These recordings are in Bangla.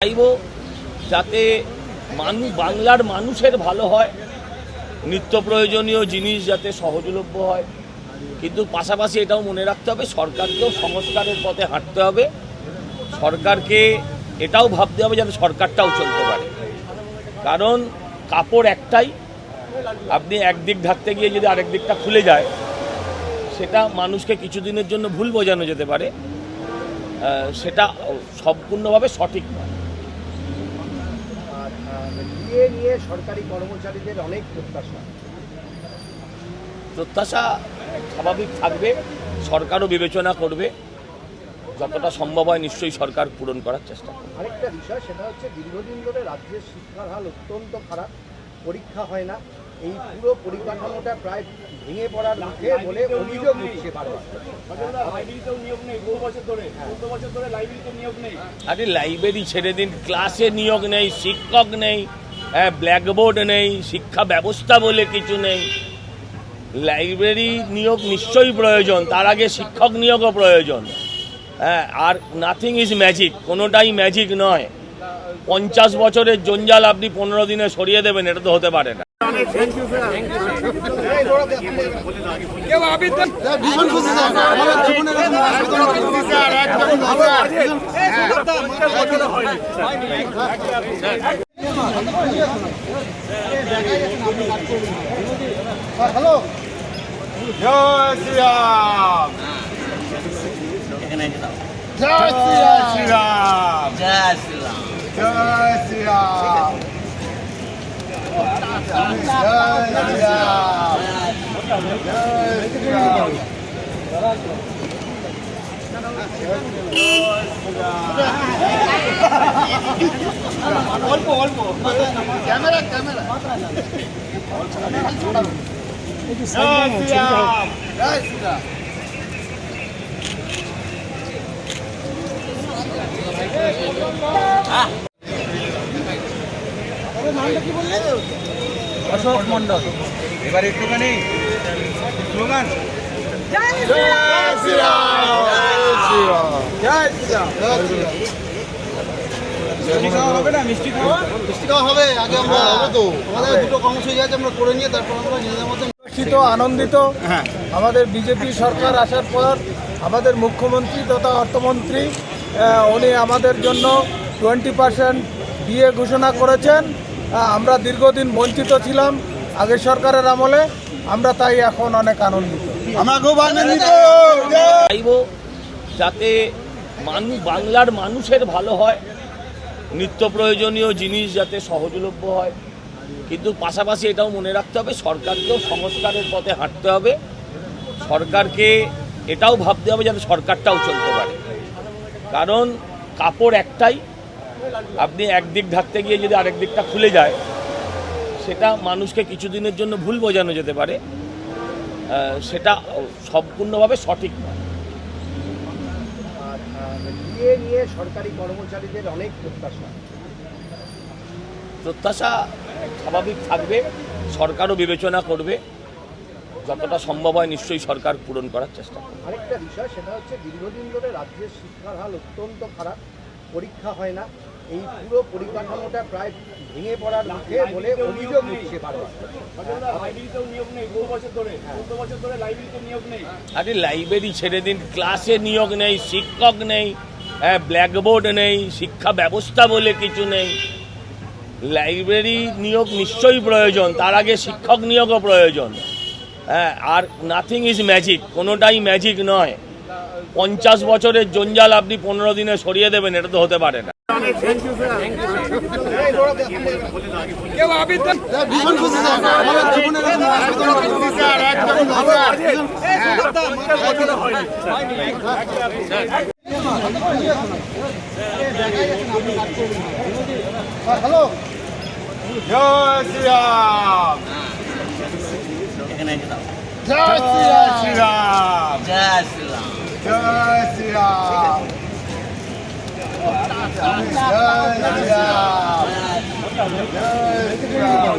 চাইব যাতে বাংলার মানুষের ভালো হয়, নিত্য প্রয়োজনীয় জিনিস যাতে সহজলভ্য হয়, কিন্তু পাশাপাশি এটাও মনে রাখতে হবে সরকারকেও সংস্কারের পথে হাঁটতে হবে। সরকারকে এটাও ভাবতে হবে যাতে সরকারটাও চলতে পারে, কারণ কাপড় একটাই, আপনি একদিক ঢাকতে গিয়ে যদি আরেক দিকটা খুলে যায় সেটা মানুষকে কিছুদিনের জন্য ভুল বোঝানো যেতে পারে, সেটা সম্পূর্ণভাবে সঠিক নয়। নিয়ে সরকারি কর্মচারীদের অনেক প্রত্যাশা স্বাভাবিক থাকবে, সরকারও বিবেচনা করবে, যতটা সম্ভব হয় নিশ্চয়ই সরকার পূরণ করার চেষ্টা করবে। আরেকটা বিষয় সেটা হচ্ছে দীর্ঘদিন ধরে রাজ্যের শিক্ষার হাল অত্যন্ত খারাপ, পরীক্ষা হয় না, এই পুরো পরিকাঠামোটা প্রায় ভেঙে পড়ার মুখে বলে অভিযোগ উঠছে বারবার। আরে লাইব্রেরি ছেড়ে দিন, ক্লাসে নিয়োগ নেই, শিক্ষক নেই, ব্ল্যাকবোর্ড নেই, শিক্ষা ব্যবস্থা বলে কিছু নেই। লাইব্রেরি নিয়োগ নিশ্চয়ই প্রয়োজন, তার আগে শিক্ষক নিয়োগও প্রয়োজন। আর নাথিং ইজ ম্যাজিক, কোনোটাই ম্যাজিক নয়। 50 বছরের জঞ্জাল আপনি 15 দিনে সরিয়ে দেবেন, এটা তো হতে পারে না। হ্যালো, জয় শ্রীরাম, জয় শ্রীরাম, জয় শ্রীরাম, জয় শ্রীরাম, জয় শ্রীরাম, অল্প অল্প ক্যামেরা ক্যামেরা, জয় শ্রীরাম, জয় শ্রীরাম। অশোক মন্ডল, এবার একটুখানি স্লোগান, জয় শ্রীরাম, জয় শ্রীরাম, জয় শ্রীরাম। মিষ্টি খাওয়া হবে না? মিষ্টি খাওয়া, মিষ্টি খাওয়া হবে। আগে আমরা তো আমাদের দুটো কর্মসূচি আছে, আমরা করে নিয়ে তারপর আমরা নিজেদের মধ্যে আনন্দিত। আমাদের বিজেপি সরকার আসার পর আমাদের মুখ্যমন্ত্রী তথা অর্থমন্ত্রী উনি আমাদের জন্য 20% দিয়ে ঘোষণা করেছেন। আমরা দীর্ঘদিন বঞ্চিত ছিলাম আগের সরকারের আমলে, আমরা তাই এখন অনেক আনন্দিত। আমরা খুব আনন্দিত। চাইব যাতে বাংলার মানুষের ভালো হয়, নিত্য প্রয়োজনীয় জিনিস যাতে সহজলভ্য হয়, কিন্তু পাশাপাশি এটাও মনে রাখতে হবে সরকারকেও সংস্কারের পথে হাঁটতে হবে। সরকারকে এটাও ভাবতে হবে যাতে সরকারটাও চলতে পারে, কারণ কাপড় একটাই, আপনি একদিক ঢাকতে গিয়ে যদি আরেক দিকটা খুলে যায় সেটা মানুষকে কিছুদিনের জন্য ভুল বোঝানো যেতে পারে, সেটা সম্পূর্ণভাবে সঠিক নয়। নিয়ে সরকারি কর্মচারীদের অনেক প্রত্যাশা স্বাভাবিক থাকবে, সরকারও বিবেচনা করবে, যতটা সম্ভব হয় নিশ্চয়ই সরকার পূরণ করার চেষ্টা করবে। আরেকটা বিষয় সেটা হচ্ছে দীর্ঘদিন ধরে রাজ্যের শিক্ষার হাল অত্যন্ত খারাপ, পরীক্ষা হয় না, এই পুরো পরিকাঠামোটা প্রায় ভেঙে পড়ার মুখে বলে অভিযোগ উঠছে বারবার। আরে লাইব্রেরি ছেড়ে দিন, ক্লাসে নিয়োগ নেই, শিক্ষক নেই, ব্ল্যাকবোর্ড নেই, শিক্ষা ব্যবস্থা বলে কিছু নেই। লাইব্রেরি নিয়োগ নিশ্চয়ই প্রয়োজন, তার আগে শিক্ষক নিয়োগও প্রয়োজন। আর নাথিং ইজ ম্যাজিক, কোনোটাই ম্যাজিক নয়। 50 বছরের জঞ্জাল আপনি 15 দিনে সরিয়ে দেবেন, এটা তো হতে পারে না। ভীষণ খুশি স্যার, আমাদের জীবনের হ্যালো, জয় শ্রীরাম, জয় শ্রীরাম, জয় শ্রীরাম, জয় শ্রীরাম, জয় শ্রীরাম, জয় শ্রীরাম।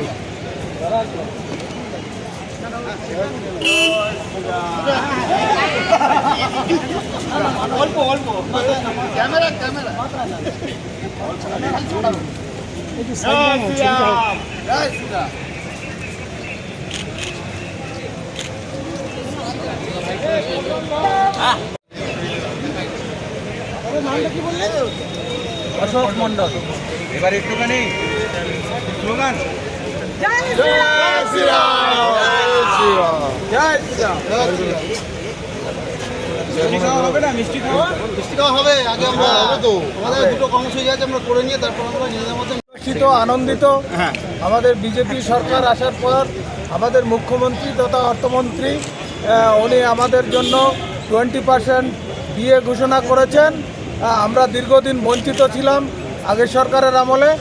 অল্প অল্প ক্যামেরা ক্যামেরা। অশোক মন্ডল। এবার একটুখানি স্লোগান জয় শ্রীরাম। হবে না, মিষ্টি খাওয়া মিষ্টি খাওয়া হবে। আগে আমরা আমাদের দুটো কর্মসূচি আছে, আমরা করে নিয়ে তারপর আমরা নিজেদের মধ্যে আনন্দিত। আমাদের বিজেপি সরকার আসার পর আমাদের মুখ্যমন্ত্রী তথা অর্থমন্ত্রী উনি আমাদের জন্য 20% ডিএ ঘোষণা করেছেন। আমরা দীর্ঘদিন বঞ্চিত ছিলাম আগের সরকারের আমলে,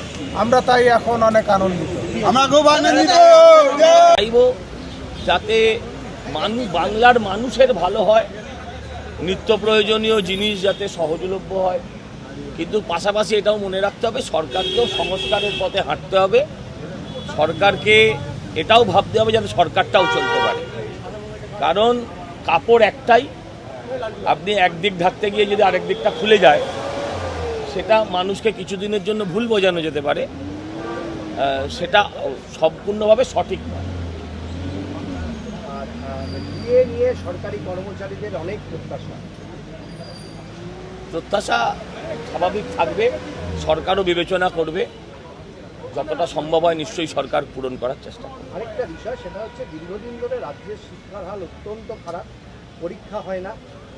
আমরা তাই এখন অনেক আনন্দিত। আমরা খুব আনন্দিত। চাইবো যাতে বাংলার মানুষের ভালো হয়, নিত্য প্রয়োজনীয় জিনিস যাতে সহজলভ্য হয়, কিন্তু পাশাপাশি এটাও মনে রাখতে হবে সরকারকেও সংস্কারের পথে হাঁটতে হবে। সরকারকে এটাও ভাবতে হবে যাতে সরকারটাও চলতে পারে, কারণ কাপড় একটাই, আপনি একদিক ঢাকতে গিয়ে যদি আরেক দিকটা খুলে যায় সেটা মানুষকে কিছুদিনের জন্য ভুল বোঝানো যেতে পারে, সেটা সম্পূর্ণভাবে সঠিক নয়। ডিএ নিয়ে সরকারি কর্মচারীদের অনেক প্রত্যাশা স্বাভাবিক থাকবে, সরকারও বিবেচনা করবে, যতটা সম্ভব হয় নিশ্চয়ই সরকার পূরণ করার চেষ্টা করবে। আরেকটা বিষয়, সেটা হচ্ছে দীর্ঘদিন ধরে রাজ্যের শিক্ষার হাল অত্যন্ত খারাপ, পরীক্ষা হয় না,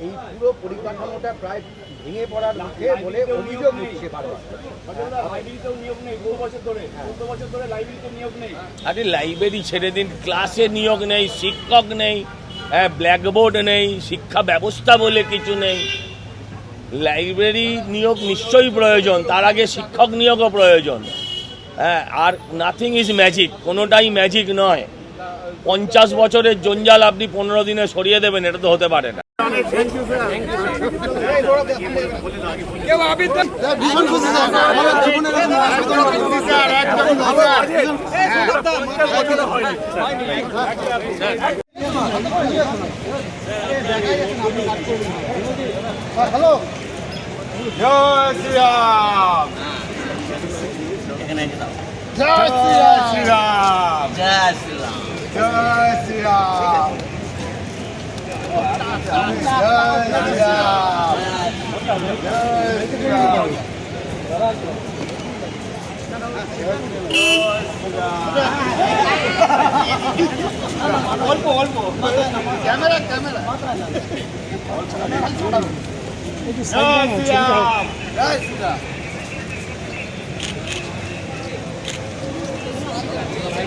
এই পুরো পরিকাঠামোটা প্রায় ভেঙে পড়ার মুখে বলে অভিযোগ উঠছে বারবার। আরে লাইব্রেরি ছেড়ে দিন, ক্লাসে নিয়োগ নেই, শিক্ষক নেই, ব্ল্যাকবোর্ড নেই, শিক্ষা ব্যবস্থা বলে কিছু নেই। লাইব্রেরি নিয়োগ নিশ্চয়ই প্রয়োজন, তার আগে শিক্ষক নিয়োগও প্রয়োজন। হ্যাঁ, আর নাথিং ইজ ম্যাজিক, কোনোটাই ম্যাজিক নয়। 50 বছরের জঞ্জাল আপনি 15 দিনে সরিয়ে দেবেন, এটা তো হতে পারে না। ভীষণ খুশি স্যার, আমাদের জীবনের হ্যালো। জয় শ্রীরাম। জয় শ্রীরাম। জয় শ্রীরাম। জয় শ্রীরাম। অল্প অল্প ক্যামেরা ক্যামেরা। জয় শ্রীরাম। জয় শ্রীরাম।